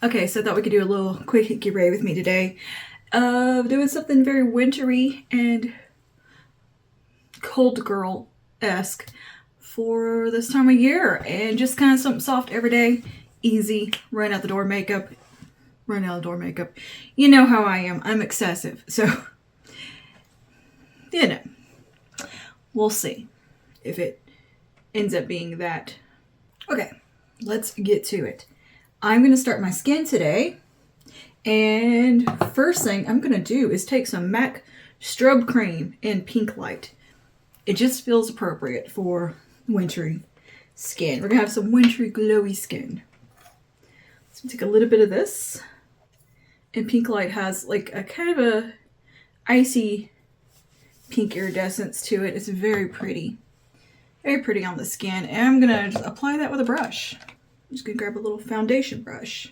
Okay, so I thought we could do a little quick get ready with me today. Doing something very wintry and cold girl-esque for this time of year. And just kind of something soft every day. Easy, run out the door makeup. Run out the door makeup. You know how I am. I'm excessive. So, you know, we'll see if it ends up being that. Okay, let's get to it. I'm going to start my skin today. And first thing I'm going to do is take some MAC strobe cream in Pink Light. It just feels appropriate for wintry skin. We're going to have some wintry glowy skin. So take a little bit of this. And Pink Light has like a kind of a icy pink iridescence to it. It's very pretty. Very pretty on the skin. And I'm going to just apply that with a brush. I'm just going to grab a little foundation brush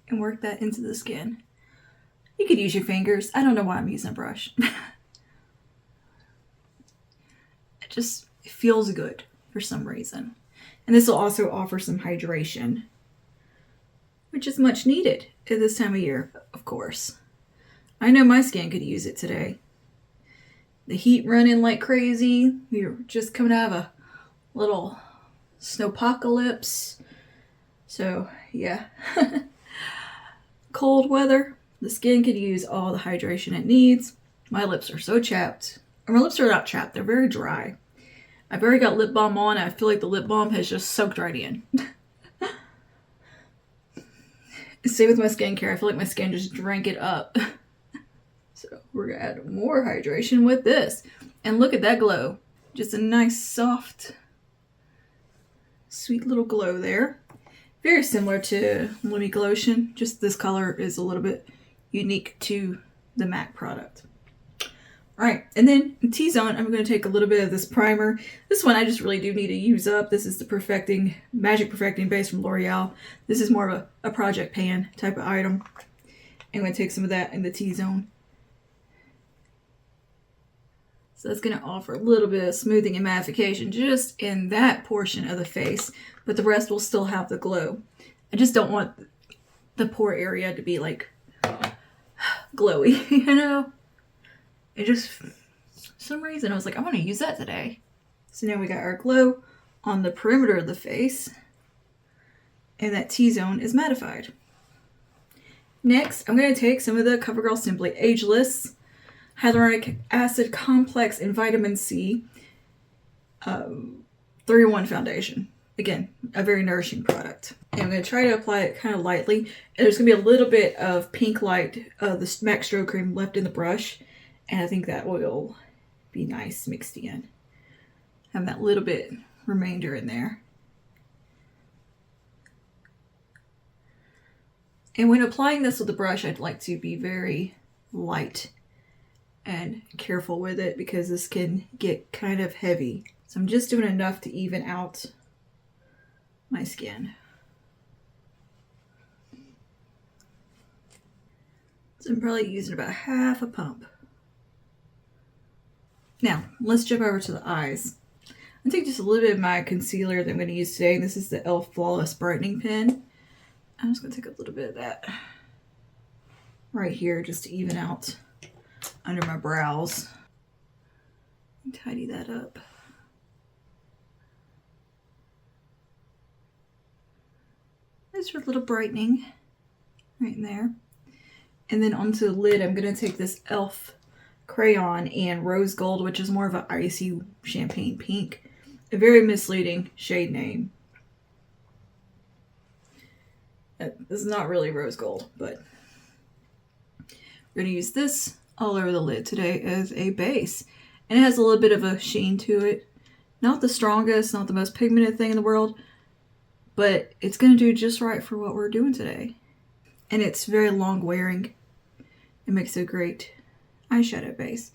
and work that into the skin. You could use your fingers. I don't know why I'm using a brush. It feels good for some reason. And this will also offer some hydration, which is much needed at this time of year, of course. I know my skin could use it today. The heat running like crazy. We were just coming out of a little snowpocalypse. So, yeah. Cold weather. The skin could use all the hydration it needs. My lips are so chapped. Or my lips are not chapped. They're very dry. I've already got lip balm on. And I feel like the lip balm has just soaked right in. Same with my skincare. I feel like my skin just drank it up. So we're going to add more hydration with this. And look at that glow. Just a nice, soft, sweet little glow there. Very similar to Lumi Lotion, just this color is a little bit unique to the MAC product. Alright, and then in T-Zone, I'm going to take a little bit of this primer. This one I just really do need to use up. This is the Magic Perfecting Base from L'Oreal. This is more of a project pan type of item. I'm going to take some of that in the T-Zone. So that's going to offer a little bit of smoothing and mattification just in that portion of the face, but the rest will still have the glow. I just don't want the pore area to be like glowy, you know? It just, for some reason, I was like, I want to use that today. So now we got our glow on the perimeter of the face, and that T-zone is mattified. Next, I'm going to take some of the CoverGirl Simply Ageless Hyaluronic Acid Complex and Vitamin C 3-in-1 foundation. Again, a very nourishing product. And I'm going to try to apply it kind of lightly. And there's going to be a little bit of Pink Light, the MAC Strobe Cream left in the brush. And I think that will be nice mixed in. Have that little bit remainder in there. And when applying this with the brush, I'd like to be very light and careful with it because this can get kind of heavy. So I'm just doing enough to even out my skin. So I'm probably using about half a pump. Now, let's jump over to the eyes. I'm taking just a little bit of my concealer that I'm going to use today. This is the e.l.f. Flawless Brightening Pen. I'm just going to take a little bit of that right here just to even out under my brows. And tidy that up. Just for a little brightening right in there. And then onto the lid, I'm going to take this e.l.f. crayon and rose gold, which is more of an icy champagne pink. A very misleading shade name. This is not really rose gold, but we're going to use this all over the lid today as a base. And it has a little bit of a sheen to it. Not the strongest, not the most pigmented thing in the world, but it's going to do just right for what we're doing today. And it's very long wearing. It makes a great eyeshadow base.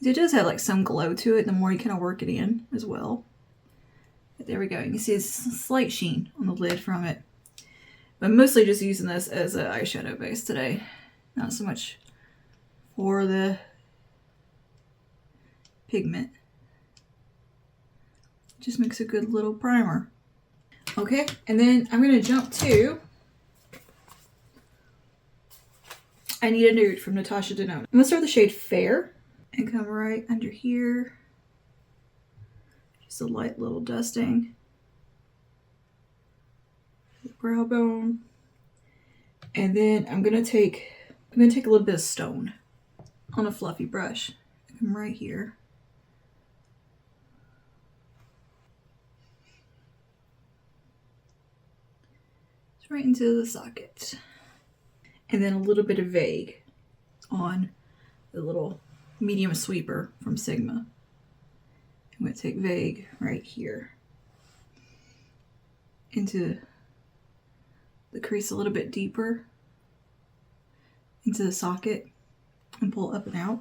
It does have like some glow to it the more you kind of work it in as well. But there we go. You can see a slight sheen on the lid from it. But I'm mostly just using this as an eyeshadow base today. Not so much for the pigment. Just makes a good little primer. Okay, and then I'm going to jump to I Need a Nude from Natasha Denona. I'm gonna start with the shade Fair and come right under here. Just a light little dusting. The brow bone. And then I'm gonna take a little bit of Stone on a fluffy brush. Come right here. It's right into the socket. And then a little bit of Vague on the little medium sweeper from Sigma. I'm going to take Vague right here into the crease a little bit deeper into the socket and pull up and out.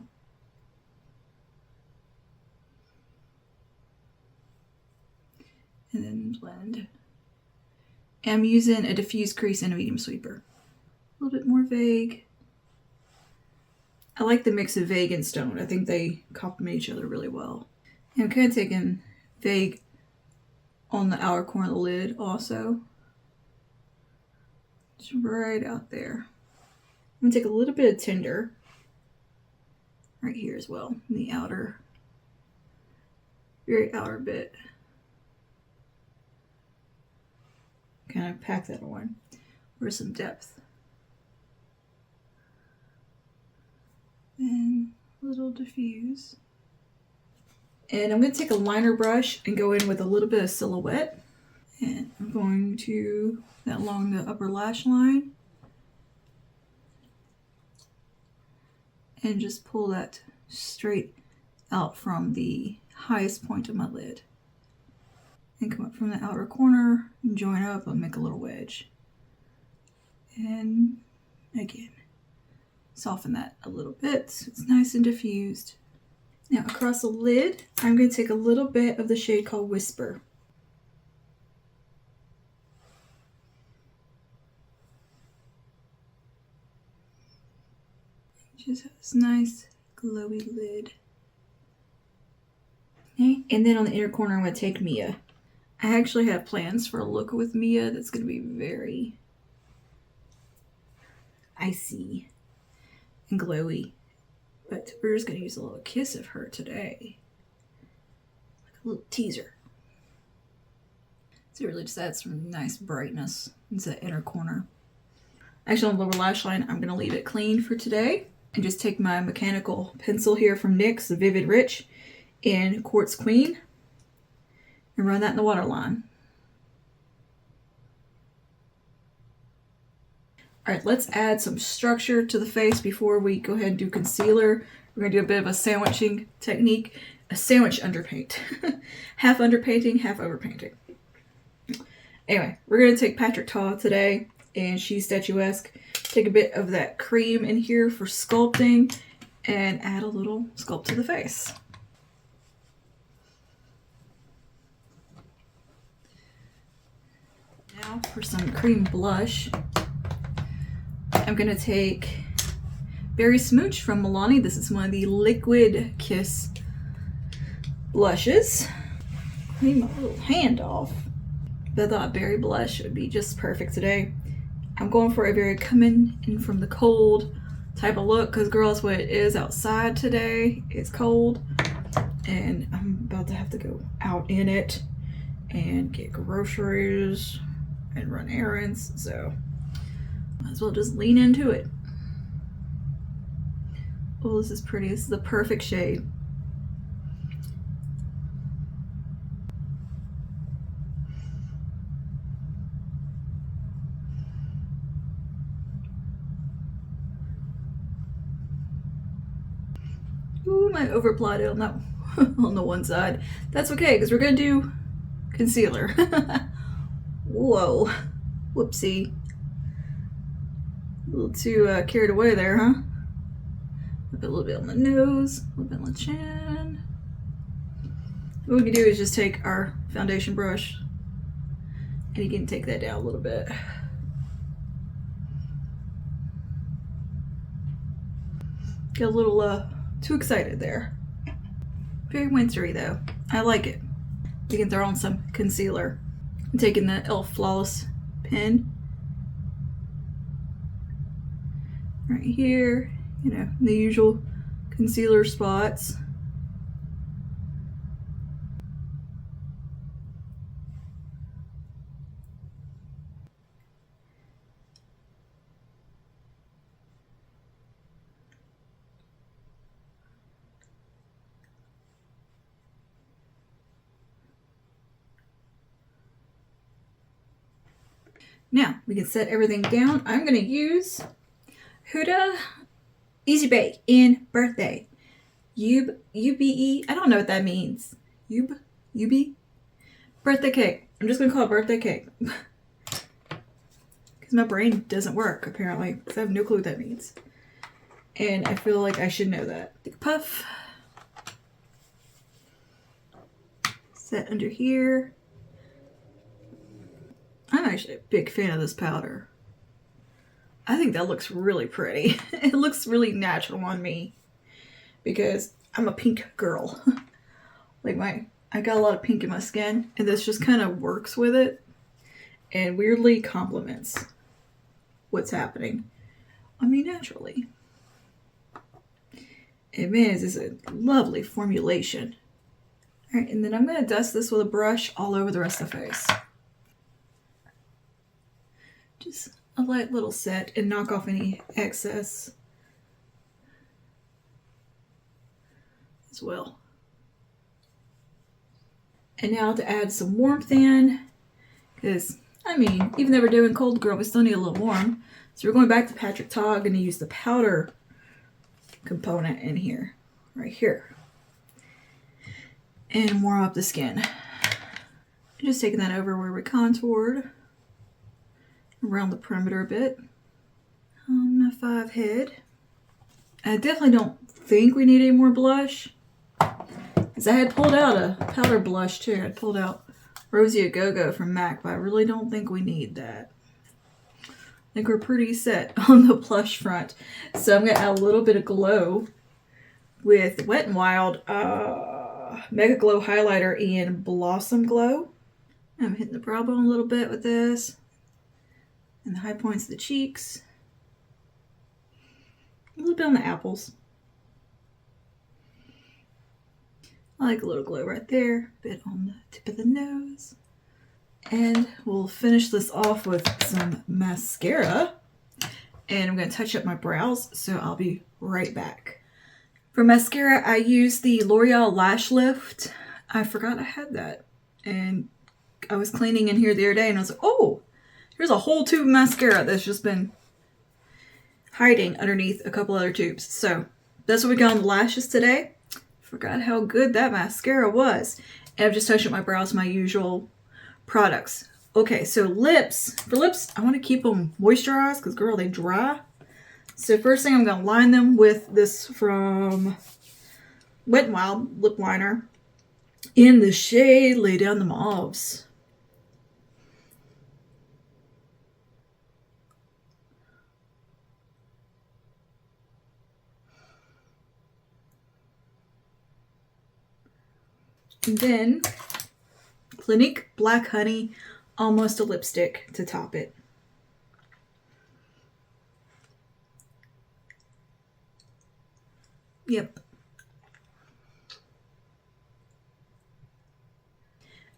And then blend. And I'm using a diffuse crease and a medium sweeper. A little bit more Vague. I like the mix of Vague and Stone. I think they complement each other really well. And I'm kind of taking Vague on the outer corner of the lid also. Just right out there. I'm going to take a little bit of Tender right here as well, in the outer, very outer bit. Kind of pack that on for some depth. And a little diffuse. And I'm going to take a liner brush and go in with a little bit of Silhouette. And I'm going to that along the upper lash line. And just pull that straight out from the highest point of my lid. And come up from the outer corner and join up and make a little wedge. And again, soften that a little bit so it's nice and diffused. Now across the lid, I'm going to take a little bit of the shade called Whisper. Just have this nice glowy lid. Okay, and then on the inner corner, I'm going to take Mia. I actually have plans for a look with Mia that's going to be very icy and glowy. But we're just going to use a little kiss of her today. Like a little teaser. So it really just adds some nice brightness into the inner corner. Actually, on the lower lash line, I'm going to leave it clean for today. And just take my mechanical pencil here from NYX, the Vivid Rich, in Quartz Queen. And run that in the waterline. All right, let's add some structure to the face before we go ahead and do concealer. We're gonna do a bit of a sandwiching technique, a sandwich underpaint. Half underpainting, half overpainting. Anyway, we're gonna take Patrick Ta today, and she's statuesque. Take a bit of that cream in here for sculpting and add a little sculpt to the face. Now for some cream blush, I'm going to take Berry Smooch from Milani. This is one of the Liquid Kiss blushes. Clean my little hand off. But I thought berry blush would be just perfect today. I'm going for a very coming in from the cold type of look because girls, what it is outside today, it's cold. And I'm about to have to go out in it and get groceries and run errands, so might as well just lean into it. Oh, this is pretty. This is the perfect shade. Ooh, I overapplied on that on the one side. That's okay, because we're gonna do concealer. Whoa, whoopsie. A little too carried away there, huh? A little bit on the nose, a little bit on the chin. What we can do is just take our foundation brush and you can take that down a little bit. Get a little too excited there. Very wintry though. I like it. We can throw on some concealer. I'm taking the e.l.f. Flawless pen right right here, you know, the usual concealer spots. Now we can set everything down. I'm going to use Huda Easy Bake in Birthday. UBE. I don't know what that means. UB? Birthday cake. I'm just going to call it birthday cake. Because my brain doesn't work, apparently. Because I have no clue what that means. And I feel like I should know that. Puff. Set under here. I'm actually a big fan of this powder. I think that looks really pretty. It looks really natural on me because I'm a pink girl. I got a lot of pink in my skin, and this just kind of works with it and weirdly complements what's happening on me naturally. And man, this is a lovely formulation. All right, and then I'm going to dust this with a brush all over the rest of the face. Just a light little set and knock off any excess as well. And now to add some warmth in, because I mean, even though we're doing cold girl, we still need a little warm. So we're going back to Patrick Ta. I'm going to use the powder component in here, right here, and warm up the skin. Just taking that over where we contoured, around the perimeter a bit on my 5 head. I definitely don't think we need any more blush, because I had pulled out a powder blush too. I pulled out Rosy A Go-Go from MAC, but I really don't think we need that. I think we're pretty set on the blush front. So I'm going to add a little bit of glow with Wet n Wild Mega Glow Highlighter in Blossom Glow. I'm hitting the brow bone a little bit with this. And the high points of the cheeks. A little bit on the apples. I like a little glow right there. A bit on the tip of the nose. And we'll finish this off with some mascara. And I'm going to touch up my brows, so I'll be right back. For mascara, I use the L'Oreal Lash Lift. I forgot I had that. And I was cleaning in here the other day and I was like, oh, here's a whole tube of mascara that's just been hiding underneath a couple other tubes. So that's what we got on the lashes today. Forgot how good that mascara was. And I've just touched up my brows, my usual products. Okay, so lips. For lips, I want to keep them moisturized because, girl, they dry. So first thing, I'm going to line them with this from Wet n Wild lip liner in the shade Lay Down the Mauves. And then Clinique Black Honey, almost a lipstick to top it. Yep.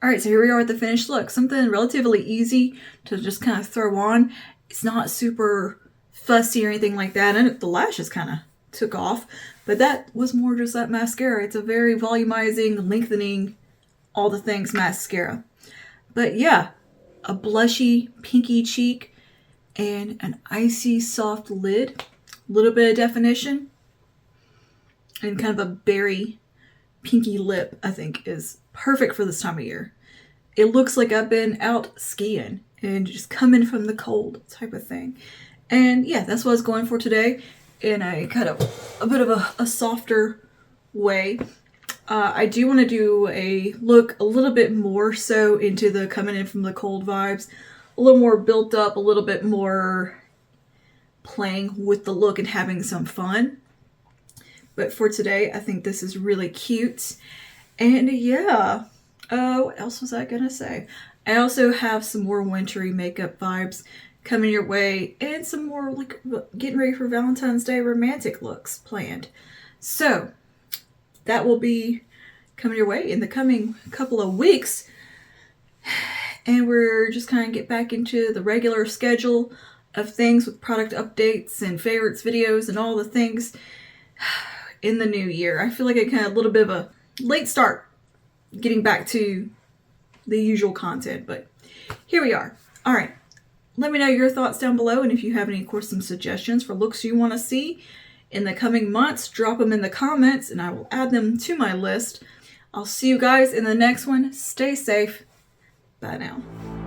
Alright, so here we are at the finished look. Something relatively easy to just kind of throw on. It's not super fussy or anything like that. And the lashes kind of took off. But that was more just that mascara. It's a very volumizing, lengthening, all the things mascara. But yeah, a blushy, pinky cheek and an icy soft lid. A little bit of definition. And kind of a berry pinky lip, I think, is perfect for this time of year. It looks like I've been out skiing and just coming from the cold type of thing. And yeah, that's what I was going for today, in a kind of a bit of a softer way. I do want to do a look a little bit more so into the coming in from the cold vibes. A little more built up, a little bit more playing with the look and having some fun. But for today, I think this is really cute. And yeah, what else was I going to say? I also have some more wintry makeup vibes coming your way, and some more like getting ready for Valentine's Day romantic looks planned. So that will be coming your way in the coming couple of weeks. And we're just kind of get back into the regular schedule of things with product updates and favorites videos and all the things in the new year. I feel like I kind of a little bit of a late start getting back to the usual content, but here we are. All right. Let me know your thoughts down below, and if you have any, of course, some suggestions for looks you want to see in the coming months, drop them in the comments and I will add them to my list. I'll see you guys in the next one. Stay safe. Bye now.